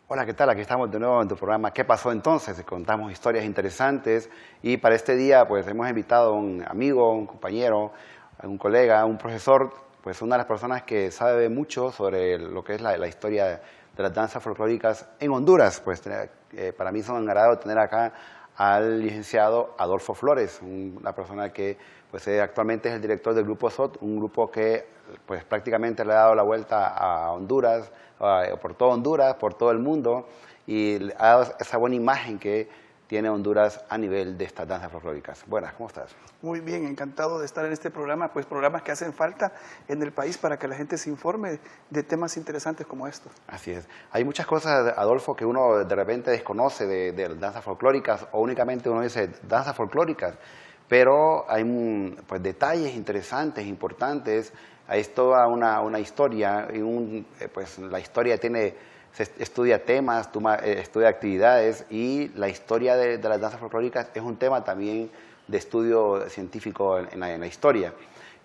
Hola, ¿qué tal? Aquí estamos de nuevo en tu programa ¿Qué pasó entonces? Contamos historias interesantes y para este día pues hemos invitado a un amigo, un compañero, a un colega, un profesor, pues una de las personas que sabe mucho sobre lo que es la historia de las danzas folclóricas en Honduras. Pues para mí es un agrado tener acá al licenciado Adolfo Flores, una persona que pues actualmente es el director del Grupo SOT, un grupo que pues prácticamente le ha dado la vuelta a Honduras, por todo Honduras, por todo el mundo, y ha dado esa buena imagen que tiene Honduras a nivel de estas danzas folclóricas. Buenas, ¿cómo estás? Muy bien, encantado de estar en este programa, pues programas que hacen falta en el país para que la gente se informe de temas interesantes como estos. Así es. Hay muchas cosas, Adolfo, que uno de repente desconoce de las danzas folclóricas, o únicamente uno dice danzas folclóricas, pero hay pues, detalles interesantes, importantes. Hay toda una historia, y pues la historia se estudia temas, estudia actividades, y la historia de las danzas folclóricas es un tema también de estudio científico en la historia.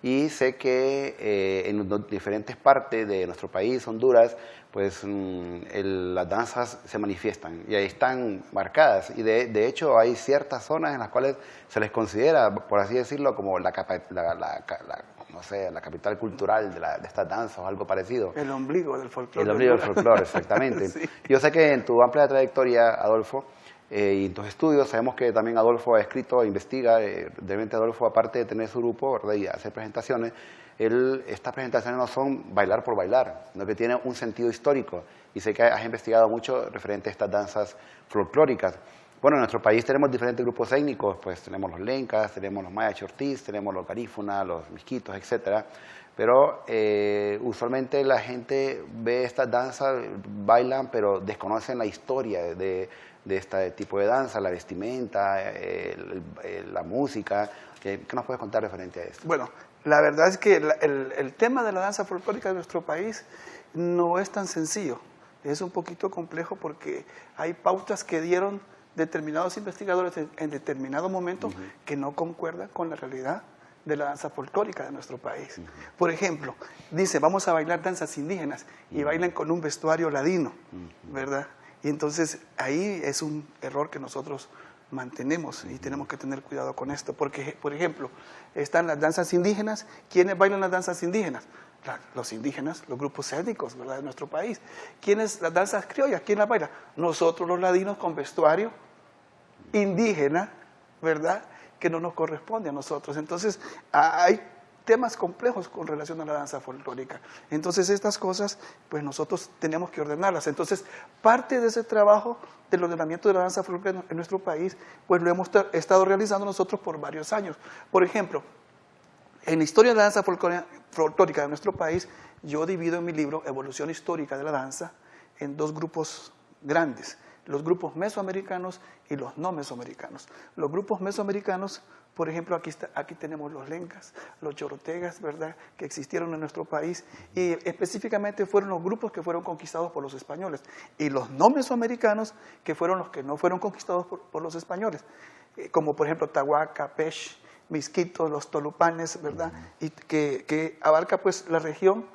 Y sé que en diferentes partes de nuestro país, Honduras, pues las danzas se manifiestan y ahí están marcadas. Y de hecho hay ciertas zonas en las cuales se les considera, por así decirlo, como no sé, la capital cultural de estas danzas o algo parecido. El ombligo del folclore. El ombligo del folclore, exactamente. Sí. Yo sé que en tu amplia trayectoria, Adolfo, y en tus estudios, sabemos que también Adolfo ha escrito, investiga, realmente Adolfo, aparte de tener su grupo, ¿verdad?, y hacer presentaciones, estas presentaciones no son bailar por bailar, sino que tienen un sentido histórico, y sé que has investigado mucho referente a estas danzas folclóricas. Bueno, en nuestro país tenemos diferentes grupos étnicos, pues tenemos los lencas, tenemos los maya chortís, tenemos los garífunas, los misquitos, etcétera. Pero usualmente la gente ve estas danzas, bailan, pero desconocen la historia de este tipo de danza, la vestimenta, la música. ¿Qué nos puedes contar referente a esto? Bueno, la verdad es que el tema de la danza folclórica de nuestro país no es tan sencillo. Es un poquito complejo porque hay pautas que dieron determinados investigadores en determinado momento que no concuerdan con la realidad de la danza folclórica de nuestro país. Por ejemplo, dice, vamos a bailar danzas indígenas y bailan con un vestuario ladino, ¿verdad? Y entonces ahí es un error que nosotros mantenemos y tenemos que tener cuidado con esto, porque, por ejemplo, están las danzas indígenas. ¿Quiénes bailan las danzas indígenas? Los indígenas, los grupos étnicos, ¿verdad?, de nuestro país. ¿Quiénes las danzas criollas? ¿Quién las baila? Nosotros los ladinos con vestuario indígena, ¿verdad?, que no nos corresponde a nosotros. Entonces, hay temas complejos con relación a la danza folclórica. Entonces, estas cosas, pues nosotros tenemos que ordenarlas. Entonces, parte de ese trabajo del ordenamiento de la danza folclórica en nuestro país, pues lo hemos estado realizando nosotros por varios años. Por ejemplo, en la historia de la danza folclórica de nuestro país, yo divido en mi libro Evolución Histórica de la Danza en dos grupos grandes: los grupos mesoamericanos y los no mesoamericanos. Los grupos mesoamericanos, por ejemplo, aquí tenemos los lencas, los chorotegas, ¿verdad?, que existieron en nuestro país, y específicamente fueron los grupos que fueron conquistados por los españoles, y los no mesoamericanos, que fueron los que no fueron conquistados por los españoles, como por ejemplo Tahuaca, Pech, Misquitos, los Tolupanes, ¿verdad?, y que abarca pues la región,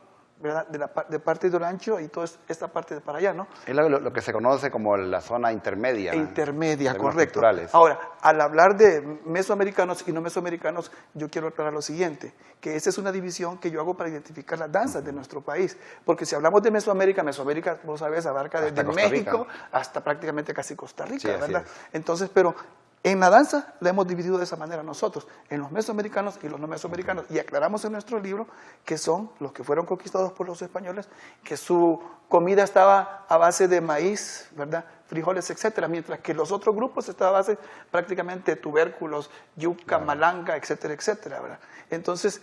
¿verdad?, de parte de Olancho y toda esta parte de para allá, ¿no? Es lo que se conoce como la zona intermedia. Intermedia, en correcto. culturales. Ahora, al hablar de mesoamericanos y no mesoamericanos, yo quiero aclarar lo siguiente, que esa es una división que yo hago para identificar las danzas de nuestro país, porque si hablamos de Mesoamérica, vos sabés, abarca desde México hasta prácticamente casi Costa Rica, sí, ¿verdad? Entonces, pero en la danza la hemos dividido de esa manera nosotros, en los mesoamericanos y los no mesoamericanos, y aclaramos en nuestro libro que son los que fueron conquistados por los españoles, que su comida estaba a base de maíz, ¿verdad?, frijoles, etcétera, mientras que los otros grupos estaban a base prácticamente de tubérculos, yuca, malanga, etcétera, etcétera, ¿verdad? Entonces,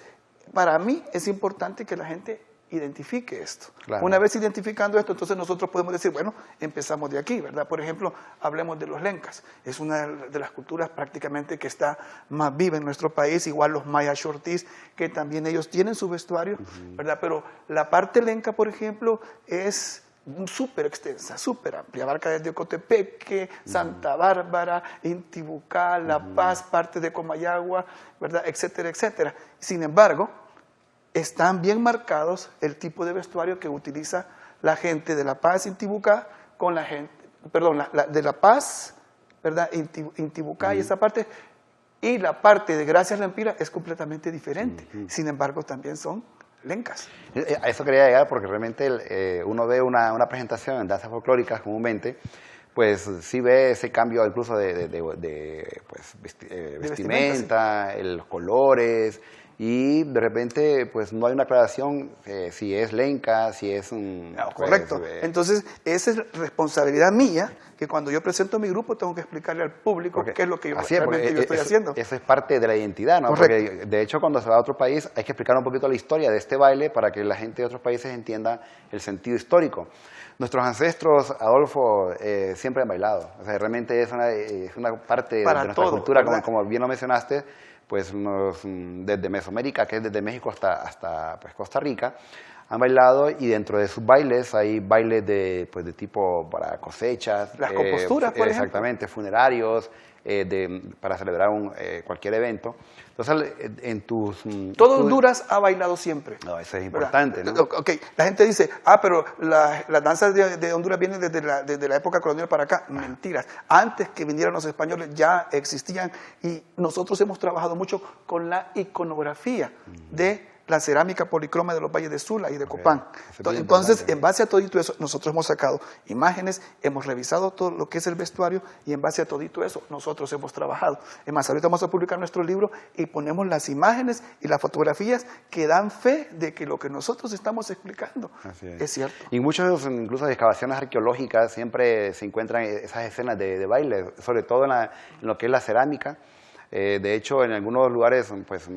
para mí es importante que la gente identifique esto. Claro. Una vez identificando esto, entonces nosotros podemos decir, bueno, empezamos de aquí, ¿verdad? Por ejemplo, hablemos de los lencas. Es una de las culturas prácticamente que está más viva en nuestro país, igual los maya chortís, que también ellos tienen su vestuario, ¿verdad? Pero la parte lenca, por ejemplo, es súper extensa, súper amplia, abarca desde Ocotepeque, Santa Bárbara, Intibucá, La Paz, parte de Comayagua, ¿verdad?, etcétera, etcétera. Sin embargo, están bien marcados el tipo de vestuario que utiliza la gente de La Paz, Intibucá, con la gente, perdón, de La Paz, ¿verdad? Intibucá y esa parte, y la parte de Gracias Lempira es completamente diferente. Sin embargo, también son lencas. A eso quería llegar porque realmente uno ve una presentación en danzas folclóricas comúnmente, pues sí ve ese cambio incluso pues, vestimenta, sí. los colores, y de repente pues no hay una aclaración si es lenca, si es un... Correcto. Entonces, esa es responsabilidad mía, que cuando yo presento mi grupo tengo que explicarle al público qué es lo que yo realmente estoy haciendo. Eso es parte de la identidad, ¿no? Correcto. Porque de hecho cuando se va a otro país hay que explicar un poquito la historia de este baile para que la gente de otros países entienda el sentido histórico. Nuestros ancestros, Adolfo, siempre han bailado. O sea, realmente es una parte de nuestra cultura, como bien lo mencionaste, pues desde Mesoamérica, que es desde México hasta pues, Costa Rica, han bailado, y dentro de sus bailes hay bailes de tipo para cosechas. Las composturas, por ejemplo. Exactamente, funerarios, para celebrar cualquier evento. Entonces, en tus... Todo Honduras ha bailado siempre. No, eso es importante, ¿no? Ok, la gente dice, pero las danzas de Honduras vienen desde la época colonial para acá. Mentiras. Antes que vinieran los españoles ya existían, y nosotros hemos trabajado mucho con la iconografía de la cerámica policroma de los valles de Sula y de Copán. Entonces, en base a todito eso, nosotros hemos sacado imágenes, hemos revisado todo lo que es el vestuario, y en base a todito eso, nosotros hemos trabajado. Es más, ahorita vamos a publicar nuestro libro y ponemos las imágenes y las fotografías que dan fe de que lo que nosotros estamos explicando es cierto. Y muchos, incluso de excavaciones arqueológicas, siempre se encuentran esas escenas de baile, sobre todo en lo que es la cerámica. De hecho, en algunos lugares, pues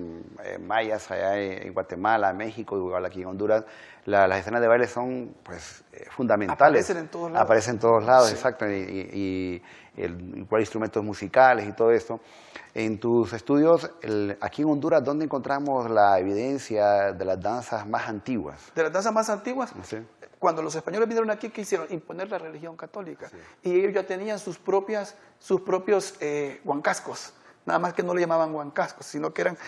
mayas, allá en Guatemala, México, igual aquí en Honduras, las escenas de baile son pues fundamentales. Aparecen en todos lados. Aparecen en todos lados, sí. Exacto. Y igual instrumentos musicales y todo esto. En tus estudios, aquí en Honduras, ¿dónde encontramos la evidencia de las danzas más antiguas? De las danzas más antiguas, Sí. Cuando los españoles vinieron aquí, ¿qué hicieron? Imponer la religión católica. Sí. Y ellos ya tenían sus propios huancascos. Nada más que no le llamaban huancascos, sino que eran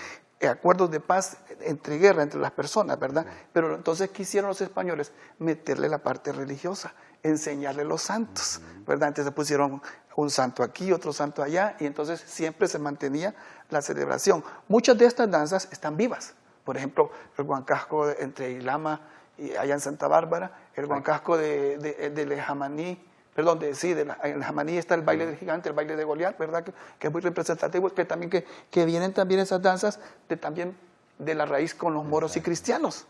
acuerdos de paz entre guerra, entre las personas, ¿verdad? Sí. Pero entonces, ¿qué hicieron los españoles? Meterle la parte religiosa, enseñarle los santos, ¿verdad? Entonces pusieron un santo aquí, otro santo allá, y entonces siempre se mantenía la celebración. Muchas de estas danzas están vivas. Por ejemplo, el huancasco entre Ilama y allá en Santa Bárbara, el huancasco de Lejamaní. Perdón, en Jamaní está el baile del gigante, el baile de Goliat, ¿verdad? Que es muy representativo, que vienen también esas danzas de la raíz con los moros y cristianos.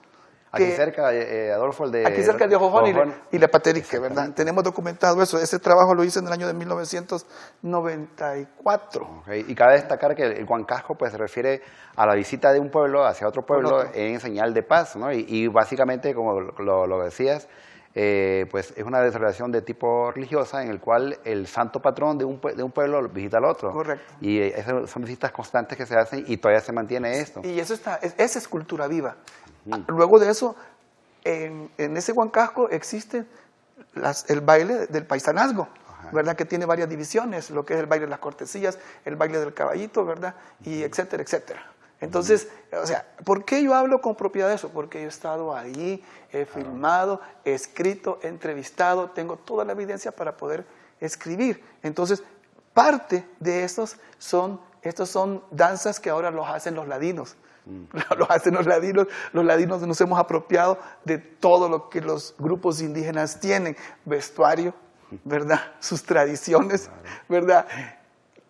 Aquí cerca, Adolfo, aquí cerca de Ojojón y la Paterique, ¿verdad? Tenemos documentado eso. Ese trabajo lo hice en el año de 1994. Okay. Y cabe destacar que el huancasco pues, se refiere a la visita de un pueblo hacia otro pueblo en señal de paz, ¿no? Y básicamente, como lo decías, pues es una celebración de tipo religiosa en el cual el santo patrón de un pueblo visita al otro. Correcto. Y son visitas constantes que se hacen y todavía se mantiene esto. Y eso esa es cultura viva. Luego de eso, en ese huancasco existe el baile del paisanazgo, ¿verdad? Que tiene varias divisiones, lo que es el baile de las cortesías, el baile del caballito, ¿verdad? Y etcétera, etcétera. Entonces, o sea, ¿por qué yo hablo con propiedad de eso? Porque yo he estado ahí, he filmado, he escrito, he entrevistado, tengo toda la evidencia para poder escribir. Entonces, parte de estos son danzas que ahora los hacen los ladinos. Los hacen los ladinos nos hemos apropiado de todo lo que los grupos indígenas tienen, vestuario, ¿verdad? Sus tradiciones, ¿verdad?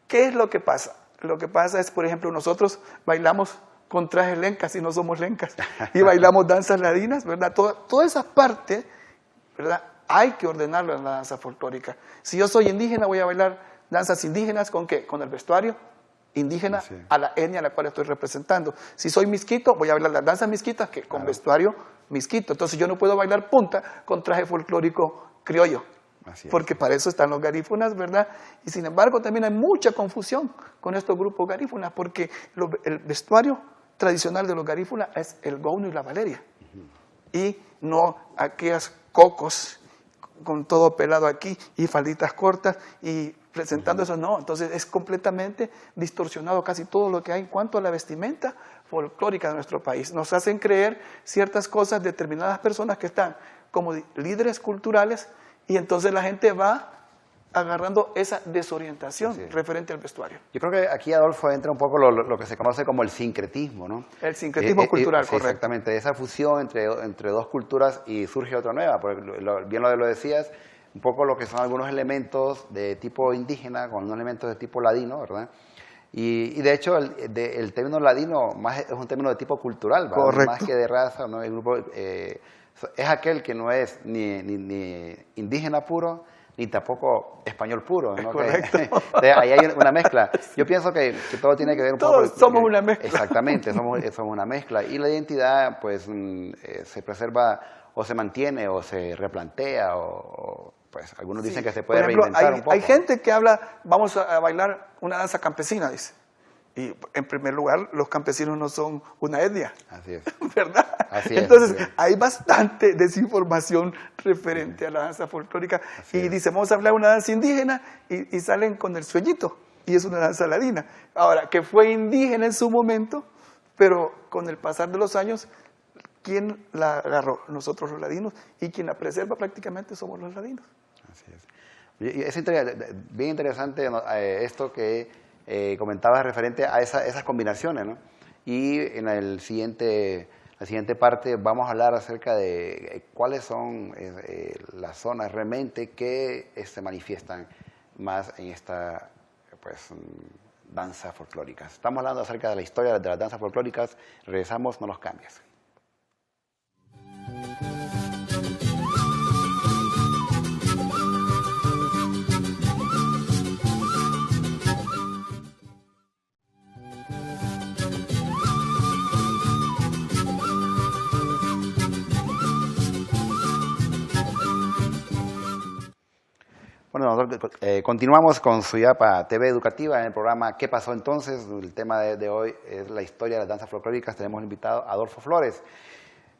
¿Qué es lo que pasa? Lo que pasa es, por ejemplo, nosotros bailamos con trajes lencas y no somos lencas, y bailamos danzas ladinas, ¿verdad? Toda esa parte, ¿verdad? Hay que ordenarlo en la danza folclórica. Si yo soy indígena, voy a bailar danzas indígenas, ¿con qué? Con el vestuario indígena a la etnia a la cual estoy representando. Si soy misquito, voy a bailar las danzas misquitas que con vestuario misquito. Entonces yo no puedo bailar punta con traje folclórico criollo, porque para eso están los garífunas, ¿verdad? Y sin embargo también hay mucha confusión con estos grupos garífunas, porque el vestuario tradicional de los garífunas es el gauno y la valeria, y no aquellas cocos con todo pelado aquí y falditas cortas y presentando eso, no. Entonces es completamente distorsionado casi todo lo que hay en cuanto a la vestimenta folclórica de nuestro país. Nos hacen creer ciertas cosas determinadas personas que están como líderes culturales y entonces la gente va agarrando esa desorientación Así es. referente al vestuario. Yo creo que aquí, Adolfo, entra un poco lo que se conoce como el sincretismo, ¿no? El sincretismo cultural, sí, correcto. exactamente, esa fusión entre dos culturas y surge otra nueva, porque bien lo decías, un poco lo que son algunos elementos de tipo indígena con unos elementos de tipo ladino, ¿verdad? Y de hecho el término ladino es un término de tipo cultural, ¿verdad? Correcto. Más que de raza, ¿no? El grupo, es aquel que no es ni indígena puro, ni tampoco español puro, ¿no? Correcto. Ahí hay una mezcla. Yo pienso que todo tiene que ver un poco... Todos somos una mezcla. Exactamente, somos una mezcla. Y la identidad, pues, se preserva o se mantiene o se replantea pues, algunos dicen Sí. que se puede Por ejemplo, reinventar un poco. hay gente que habla, vamos a bailar una danza campesina, dice. Y en primer lugar, los campesinos no son una etnia, Así es. ¿verdad? Así es, Entonces, así es. hay bastante desinformación referente a la danza folclórica. Así Y es. dice, vamos a hablar una danza indígena y salen con el sueñito. Y es una danza ladina. Ahora, que fue indígena en su momento, pero con el pasar de los años, ¿quién la agarró? Nosotros los ladinos. Y quien la preserva prácticamente somos los ladinos. Así es. Y es bien interesante, ¿no? Esto que comentabas referente a esas combinaciones, ¿no? Y en la siguiente parte vamos a hablar acerca de cuáles son las zonas realmente que se manifiestan más en esta pues, danza folclóricas. Estamos hablando acerca de la historia de las danzas folclóricas. Regresamos, no los cambies. Bueno, nosotros continuamos con Suyapa TV Educativa en el programa ¿Qué pasó entonces? El tema de hoy es la historia de las danzas folclóricas. Tenemos invitado a Adolfo Flores.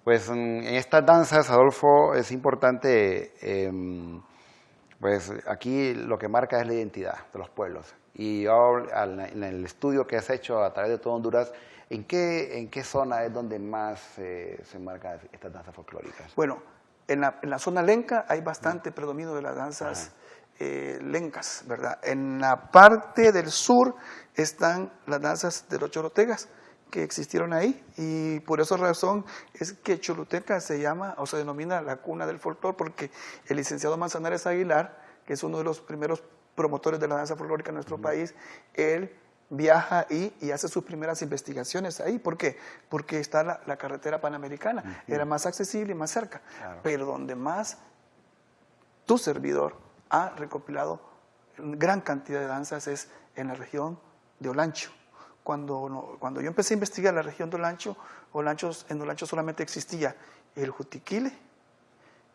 Pues en estas danzas, Adolfo, es importante, pues aquí lo que marca es la identidad de los pueblos. Y ahora, en el estudio que has hecho a través de todo Honduras, ¿en qué zona es donde más se marcan estas danzas folclóricas? Bueno, en la zona lenca hay bastante predominio de las danzas lencas, ¿verdad? En la parte del sur están las danzas de los chorotegas que existieron ahí, y por esa razón es que Choluteca se llama o se denomina la cuna del folclore, porque el licenciado Manzanares Aguilar, que es uno de los primeros promotores de la danza folclórica en nuestro país, él viaja ahí y hace sus primeras investigaciones ahí. ¿Por qué? Porque está la carretera panamericana, era más accesible y más cerca, Claro. pero donde más tu servidor ha recopilado gran cantidad de danzas es en la región de Olancho. Cuando yo empecé a investigar la región de Olancho, en Olancho solamente existía el jutiquile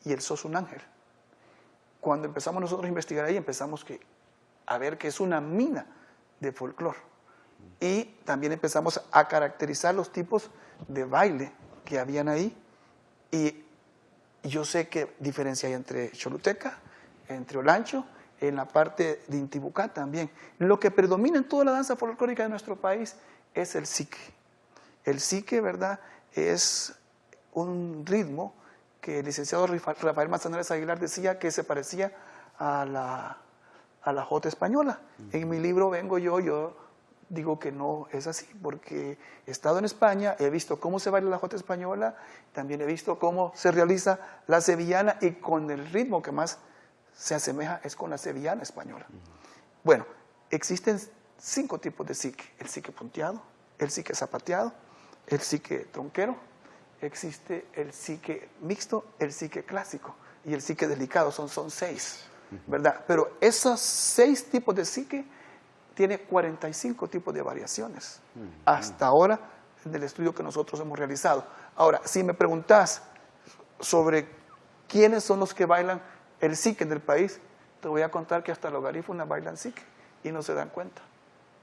y el sosunángel. Cuando empezamos nosotros a investigar ahí, empezamos a ver que es una mina de folclore. Y también empezamos a caracterizar los tipos de baile que habían ahí. Y yo sé qué diferencia hay entre Choluteca, entre Olancho, en la parte de Intibucá también. Lo que predomina en toda la danza folclórica de nuestro país es el sique. El sique, ¿verdad?, es un ritmo que el licenciado Rafael Manzanares Aguilar decía que se parecía a la jota española. En mi libro yo digo que no es así, porque he estado en España, he visto cómo se baila la jota española, también he visto cómo se realiza la sevillana, y con el ritmo que más se asemeja es con la sevillana española. Bueno, existen 5 tipos de sique: el sique punteado, el sique zapateado, el sique tronquero, existe el sique mixto, el sique clásico y el sique delicado. Son 6, ¿verdad? Pero esos 6 tipos de sique tiene 45 tipos de variaciones hasta ahora en el estudio que nosotros hemos realizado. Ahora, si me preguntas sobre quiénes son los que bailan el sique del país, te voy a contar que hasta los garífunas bailan sique y no se dan cuenta.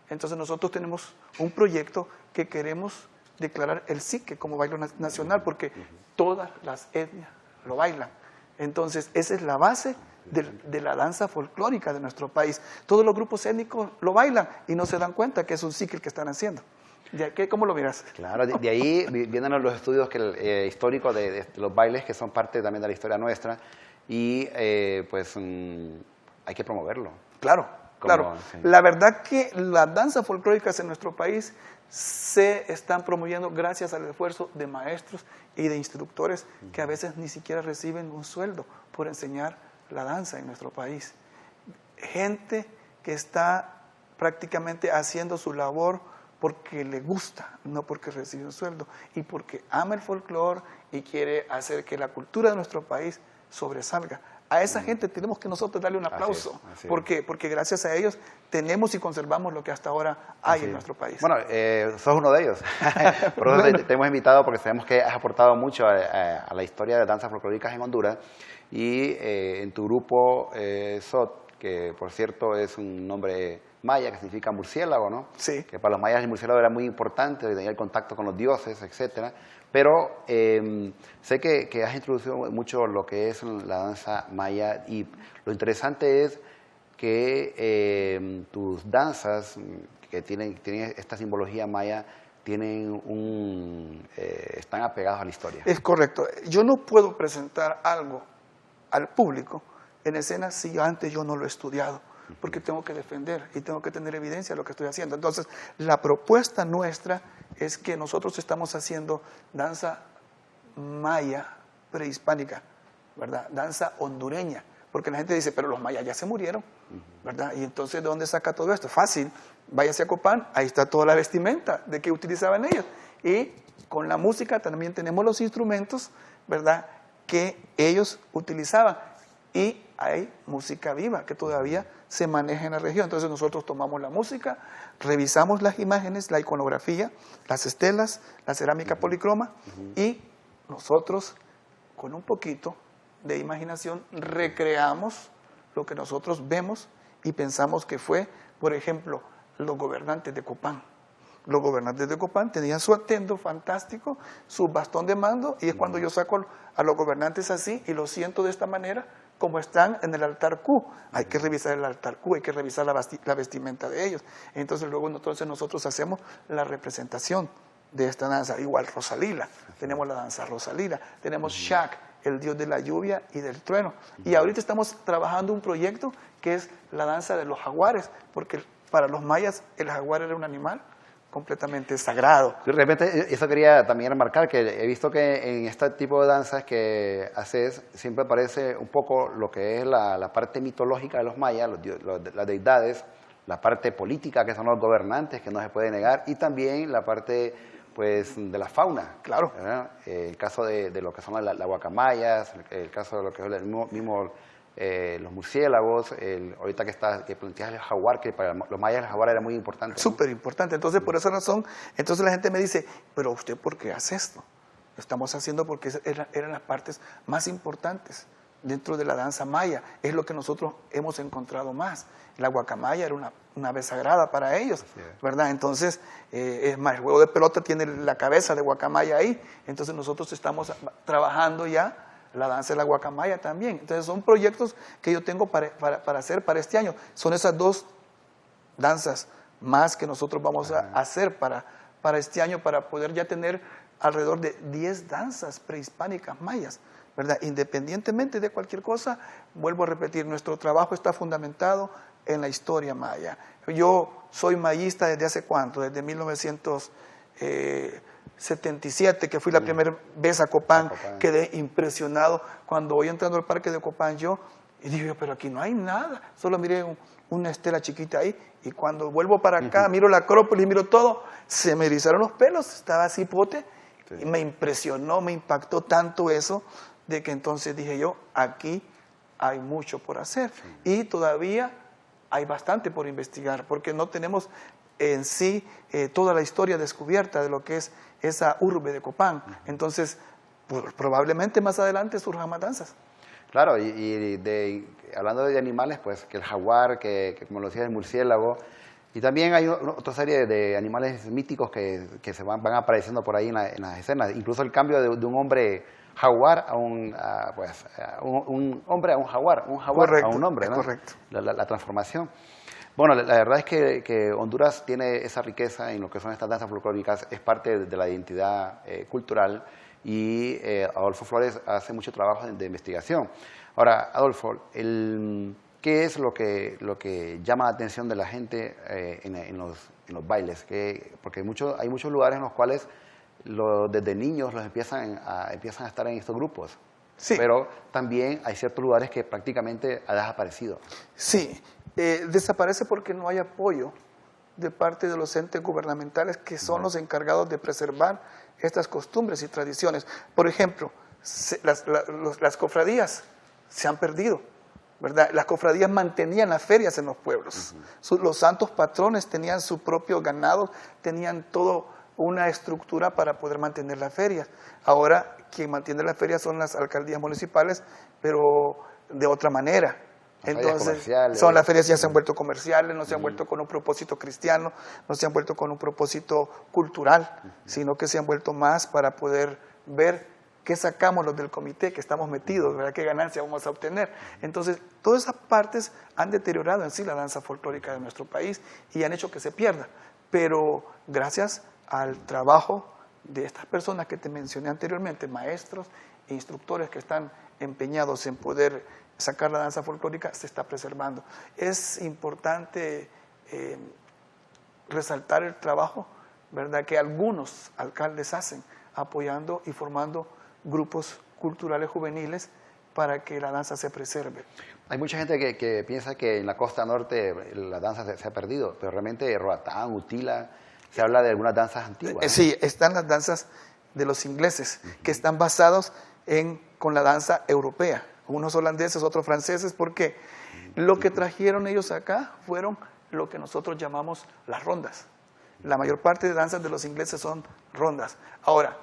Entonces nosotros tenemos un proyecto que queremos declarar el sique como baile nacional, porque todas las etnias lo bailan. Entonces esa es la base de la danza folclórica de nuestro país. Todos los grupos étnicos lo bailan y no se dan cuenta que es un sique el que están haciendo. ¿Cómo lo miras? Claro, de ahí vienen los estudios históricos de los bailes, que son parte también de la historia nuestra. y pues hay que promoverlo. Claro, claro. Sí. La verdad que las danzas folclóricas en nuestro país se están promoviendo gracias al esfuerzo de maestros y de instructores que a veces ni siquiera reciben un sueldo por enseñar la danza en nuestro país. Gente que está prácticamente haciendo su labor porque le gusta, no porque recibe un sueldo, y porque ama el folclore y quiere hacer que la cultura de nuestro país sobresalga. A esa gente tenemos que nosotros darle un aplauso, así es. porque gracias a ellos tenemos y conservamos lo que hasta ahora hay en nuestro país. Bueno, sos uno de ellos. Por eso Bueno. te hemos invitado porque sabemos que has aportado mucho a la historia de danzas folclóricas en Honduras y en tu grupo SOT, que por cierto es un nombre maya que significa murciélago, ¿no? Sí. Que para los mayas el murciélago era muy importante, tenía el contacto con los dioses, etcétera. Pero sé que has introducido mucho lo que es la danza maya y lo interesante es que tus danzas que tienen esta simbología maya están apegados a la historia. Es correcto. Yo no puedo presentar algo al público en escena si antes yo no lo he estudiado, porque tengo que defender y tengo que tener evidencia de lo que estoy haciendo. Entonces, la propuesta nuestra es que nosotros estamos haciendo danza maya prehispánica, ¿verdad? Danza hondureña, porque la gente dice, pero los mayas ya se murieron, ¿verdad? Y entonces, ¿de dónde saca todo esto? Fácil, váyase a Copán, ahí está toda la vestimenta de que utilizaban ellos. Y con la música también tenemos los instrumentos, ¿verdad?, que ellos utilizaban. Y hay música viva que todavía se maneja en la región. Entonces nosotros tomamos la música, revisamos las imágenes, la iconografía, las estelas, la cerámica policroma y nosotros con un poquito de imaginación recreamos lo que nosotros vemos y pensamos que fue, por ejemplo, los gobernantes de Copán. Los gobernantes de Copán tenían su atuendo fantástico, su bastón de mando, y es cuando yo saco a los gobernantes así y los siento de esta manera, como están en el altar Q. Hay que revisar el altar Q, hay que revisar la vestimenta de ellos. Entonces luego nosotros hacemos la representación de esta danza. Igual Rosalila, tenemos la danza Rosalila, tenemos Shak, el dios de la lluvia y del trueno. Y ahorita estamos trabajando un proyecto que es la danza de los jaguares, porque para los mayas el jaguar era un animal completamente sagrado. De repente, eso quería también remarcar, que he visto que en este tipo de danzas que haces siempre aparece un poco lo que es la parte mitológica de los mayas, las deidades, la parte política, que son los gobernantes, que no se puede negar, y también la parte pues, de la fauna. Claro. El caso de lo que son las guacamayas, el caso de lo que es el mismo los murciélagos, ahorita que planteas el jaguar, que para los mayas el jaguar era muy importante, ¿no? Súper importante. Entonces, por esa razón, entonces la gente me dice, pero ¿usted por qué hace esto? Lo estamos haciendo porque eran las partes más importantes dentro de la danza maya. Es lo que nosotros hemos encontrado más. La guacamaya era una ave sagrada para ellos, ¿verdad? Entonces, es más, el juego de pelota tiene la cabeza de guacamaya ahí. Entonces, nosotros estamos trabajando ya la danza de la guacamaya también. Entonces son proyectos que yo tengo para hacer para este año. Son esas dos danzas más que nosotros vamos a hacer para este año, para poder ya tener alrededor de 10 danzas prehispánicas mayas, ¿verdad? Independientemente de cualquier cosa, vuelvo a repetir, nuestro trabajo está fundamentado en la historia maya. Yo soy mayista desde hace ¿cuánto? Desde 1977, que fui la primera vez a Copán, quedé impresionado cuando voy entrando al parque de Copán y digo, pero aquí no hay nada, solo miré una estela chiquita ahí, y cuando vuelvo para acá, miro la Acrópolis, miro todo, se me erizaron los pelos, estaba así pote, y me impresionó, me impactó tanto eso, de que entonces dije yo, aquí hay mucho por hacer, y todavía hay bastante por investigar, porque no tenemos en sí toda la historia descubierta de lo que es esa urbe de Copán. Entonces, probablemente más adelante surjan más danzas. Claro, hablando de animales, pues que el jaguar, que como lo decía, el murciélago, y también hay otra serie de animales míticos que se van apareciendo por ahí en las escenas. Incluso el cambio de un hombre jaguar a un hombre a un jaguar, Correcto, a un hombre, ¿no? Correcto. La transformación. Bueno, la verdad es que Honduras tiene esa riqueza en lo que son estas danzas folclóricas, es parte de la identidad cultural y Adolfo Flores hace mucho trabajo de investigación. Ahora, Adolfo, ¿qué es lo que llama la atención de la gente en los bailes? Porque hay muchos lugares en los cuales desde niños los empiezan a estar en estos grupos. Sí. Pero también hay ciertos lugares que prácticamente ha desaparecido. Sí, desaparece porque no hay apoyo de parte de los entes gubernamentales que son los encargados de preservar estas costumbres y tradiciones. Por ejemplo, las cofradías se han perdido, ¿verdad? Las cofradías mantenían las ferias en los pueblos. Los santos patrones tenían su propio ganado, tenían toda una estructura para poder mantener las ferias. Ahora, quien mantiene las ferias son las alcaldías municipales, pero de otra manera. Entonces, las ferias ya se han vuelto comerciales, no se han vuelto con un propósito cristiano, no se han vuelto con un propósito cultural, sino que se han vuelto más para poder ver qué sacamos los del comité, que estamos metidos, ¿verdad? Qué ganancia vamos a obtener. Entonces, todas esas partes han deteriorado en sí la danza folclórica de nuestro país y han hecho que se pierda. Pero gracias al trabajo de estas personas que te mencioné anteriormente, maestros e instructores que están empeñados en poder sacar la danza folclórica, se está preservando. Es importante resaltar el trabajo, ¿verdad?, que algunos alcaldes hacen, apoyando y formando grupos culturales juveniles para que la danza se preserve. Hay mucha gente que piensa que en la costa norte la danza se ha perdido, pero realmente Roatán, Utila, se habla de algunas danzas antiguas. Sí, están las danzas de los ingleses, que están basados con la danza europea. Unos holandeses, otros franceses, porque lo que trajeron ellos acá fueron lo que nosotros llamamos las rondas. La mayor parte de danzas de los ingleses son rondas. Ahora,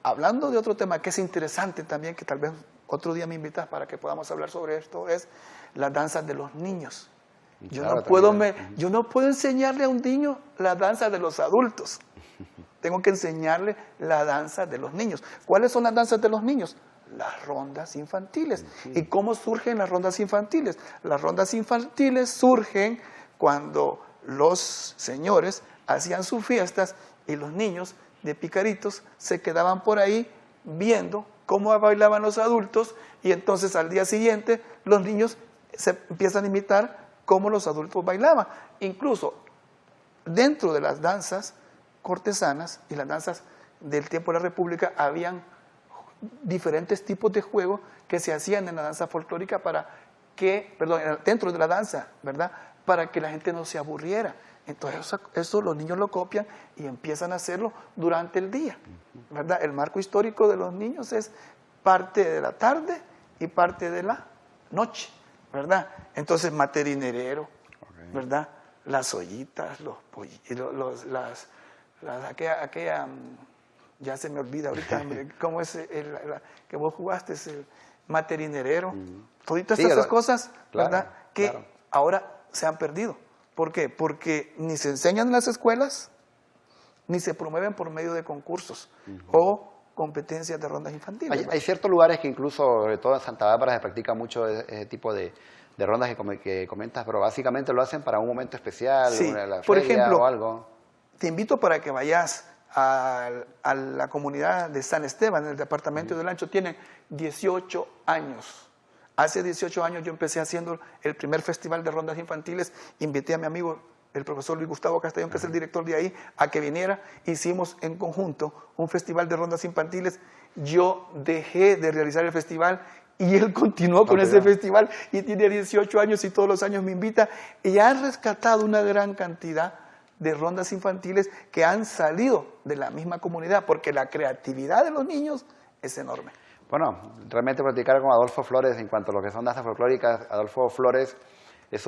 hablando de otro tema que es interesante también, que tal vez otro día me invitas para que podamos hablar sobre esto, es las danzas de los niños. Yo no puedo enseñarle a un niño la danza de los adultos. Tengo que enseñarle la danza de los niños. ¿Cuáles son las danzas de los niños? Las rondas infantiles. ¿Y cómo surgen las rondas infantiles? Las rondas infantiles surgen cuando los señores hacían sus fiestas y los niños de picaritos se quedaban por ahí viendo cómo bailaban los adultos, y entonces al día siguiente los niños se empiezan a imitar cómo los adultos bailaban. Incluso dentro de las danzas cortesanas y las danzas del tiempo de la República habían diferentes tipos de juegos que se hacían en la danza folclórica dentro de la danza, ¿verdad?, para que la gente no se aburriera. Entonces eso los niños lo copian y empiezan a hacerlo durante el día, ¿verdad? El marco histórico de los niños es parte de la tarde y parte de la noche, ¿verdad? Entonces materinerero, ¿verdad? Las ollitas, los pollitos, aquella ya se me olvida ahorita, ¿cómo es que vos jugaste? Es el materinerero. Todas esas cosas, ¿verdad? Que ahora se han perdido. ¿Por qué? Porque ni se enseñan en las escuelas, ni se promueven por medio de concursos o competencias de rondas infantiles. Hay ciertos lugares que incluso, sobre todo en Santa Bárbara, se practica mucho ese tipo de rondas que comentas, pero básicamente lo hacen para un momento especial, sí. La Por feria ejemplo, o algo. Te invito para que vayas a la comunidad de San Esteban, en el departamento de Olancho. Tienen 18 años. Hace 18 años yo empecé haciendo el primer festival de rondas infantiles. Invité a mi amigo, el profesor Luis Gustavo Castellón, que es el director de ahí, a que viniera. Hicimos en conjunto un festival de rondas infantiles. Yo dejé de realizar el festival y él continuó con ese festival, y tiene 18 años y todos los años me invita. Y han rescatado una gran cantidad de rondas infantiles que han salido de la misma comunidad, porque la creatividad de los niños es enorme. Bueno, realmente platicar con Adolfo Flores en cuanto a lo que son danzas folclóricas. Adolfo Flores es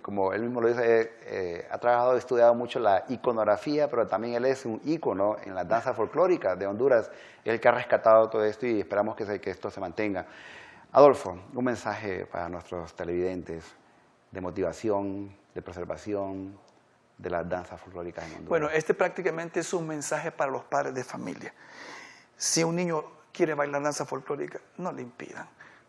como él mismo lo dice, ha trabajado y estudiado mucho la iconografía, pero también él es un ícono en las danzas folclóricas de Honduras. Es el que ha rescatado todo esto y esperamos que esto se mantenga. Adolfo, un mensaje para nuestros televidentes de motivación, de preservación de las danzas folclóricas en Honduras. Bueno, este prácticamente es un mensaje para los padres de familia. Si un niño quiere bailar danza folclórica, no le impidan.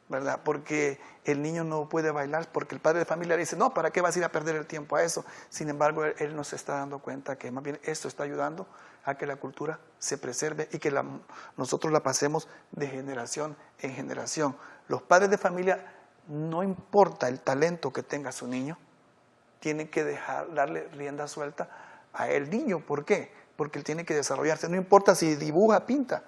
¿verdad? Porque el niño no puede bailar, porque el padre de familia le dice, no, ¿para qué vas a ir a perder el tiempo a eso? Sin embargo, él no se está dando cuenta que más bien esto está ayudando a que la cultura se preserve y que nosotros la pasemos de generación en generación. Los padres de familia, no importa el talento que tenga su niño, tienen que darle rienda suelta a el niño. ¿Por qué? Porque él tiene que desarrollarse. No importa si dibuja, pinta,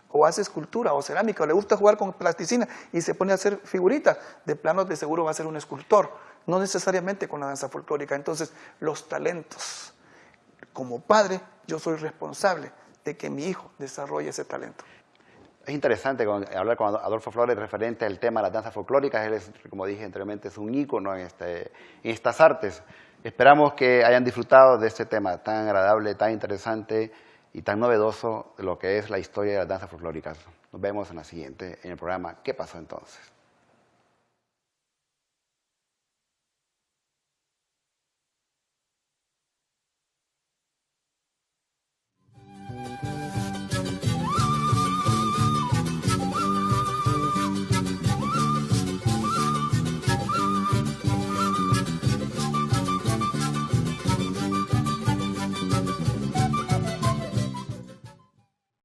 o hace escultura, o cerámica, o le gusta jugar con plasticina y se pone a hacer figuritas, de plano de seguro va a ser un escultor, no necesariamente con la danza folclórica. Entonces, los talentos, como padre, yo soy responsable de que mi hijo desarrolle ese talento. Es interesante hablar con Adolfo Flores referente al tema de las danzas folclóricas. Él es, como dije anteriormente, es un ícono en estas artes. Esperamos que hayan disfrutado de este tema tan agradable, tan interesante y tan novedoso de lo que es la historia de las danzas folclóricas. Nos vemos en la siguiente, en el programa ¿Qué pasó entonces?